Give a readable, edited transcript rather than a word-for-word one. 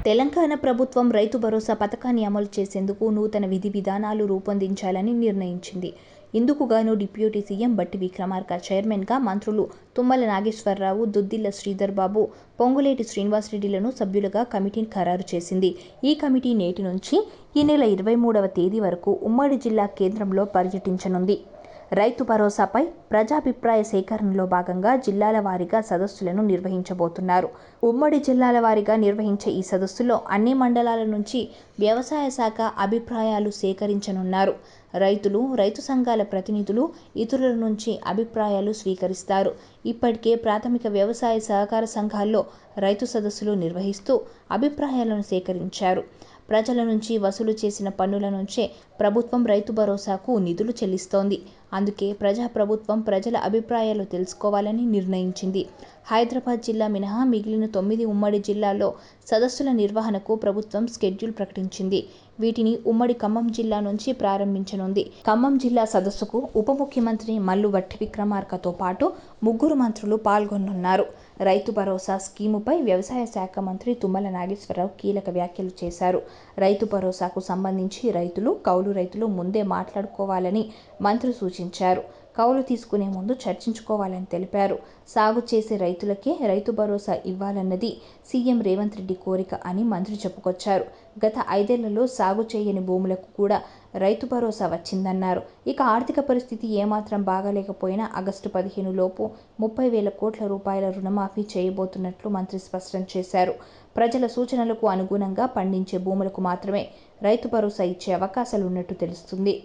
తెలంగాణ ప్రభుత్వం రైతు భరోసా పథకాన్ని అమలు చేసేందుకు నూతన విధి విధానాలు రూపొందించాలని నిర్ణయించింది. ఇందుకు గాను డిప్యూటీ సీఎం బట్టి విక్రమార్క చైర్మన్గా, మంత్రులు తుమ్మల నాగేశ్వరరావు, దుద్దిళ్ల శ్రీధర్ బాబు, పొంగులేటి శ్రీనివాసరెడ్డిలను సభ్యులుగా కమిటీని ఖరారు చేసింది. ఈ కమిటీ నేటి నుంచి ఈ నెల 23వ తేదీ వరకు ఉమ్మడి జిల్లా కేంద్రంలో పర్యటించనుంది. రైతు భరోసాపై ప్రజాభిప్రాయ సేకరణలో భాగంగా జిల్లాల వారీగా సదస్సులను నిర్వహించబోతున్నారు. ఉమ్మడి జిల్లాల వారీగా నిర్వహించే ఈ సదస్సులో అన్ని మండలాల నుంచి వ్యవసాయ శాఖ అభిప్రాయాలు సేకరించనున్నారు. రైతులు, రైతు సంఘాల ప్రతినిధులు, ఇతరుల నుంచి అభిప్రాయాలు స్వీకరిస్తారు. ఇప్పటికే ప్రాథమిక వ్యవసాయ సహకార సంఘాల్లో రైతు సదస్సులు నిర్వహిస్తూ అభిప్రాయాలను సేకరించారు. ప్రజల నుంచి వసూలు చేసిన పన్నుల నుంచే ప్రభుత్వం రైతు భరోసాకు నిధులు చెల్లిస్తోంది. అందుకే ప్రజాప్రభుత్వం ప్రజల అభిప్రాయాలు తెలుసుకోవాలని నిర్ణయించింది. హైదరాబాద్ జిల్లా మినహా మిగిలిన 9 ఉమ్మడి జిల్లాల్లో సదస్సుల నిర్వహణకు ప్రభుత్వం షెడ్యూల్ ప్రకటించింది. వీటిని ఉమ్మడి ఖమ్మం జిల్లా నుంచి ప్రారంభించనుంది. ఖమ్మం జిల్లా సదస్సుకు ఉప ముఖ్యమంత్రి మల్లు భట్టి విక్రమార్కతో పాటు 3 మంత్రులు పాల్గొనున్నారు. రైతు భరోసా స్కీముపై వ్యవసాయ శాఖ మంత్రి తుమ్మల నాగేశ్వరరావు కీలక వ్యాఖ్యలు చేశారు. రైతు భరోసాకు సంబంధించి రైతులు, కౌలు రైతులు ముందే మాట్లాడుకోవాలని మంత్రి సూచించారు. కౌలు తీసుకునే ముందు చర్చించుకోవాలని తెలిపారు. సాగు చేసే రైతులకే రైతు భరోసా ఇవ్వాలన్నది సీఎం రేవంత్ రెడ్డి కోరిక అని మంత్రి చెప్పుకొచ్చారు. గత 5 ఏళ్లలో సాగు చేయని భూములకు కూడా రైతు భరోసా వచ్చిందన్నారు. ఇక ఆర్థిక పరిస్థితి ఏమాత్రం బాగాలేకపోయినా ఆగస్టు 15 లోపు 30,000 కోట్ల రూపాయల రుణమాఫీ చేయబోతున్నట్లు మంత్రి స్పష్టం చేశారు. ప్రజల సూచనలకు అనుగుణంగా పండించే భూములకు మాత్రమే రైతు భరోసా ఇచ్చే అవకాశాలున్నట్టు తెలుస్తుంది.